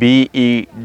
B E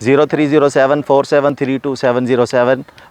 030747327007۔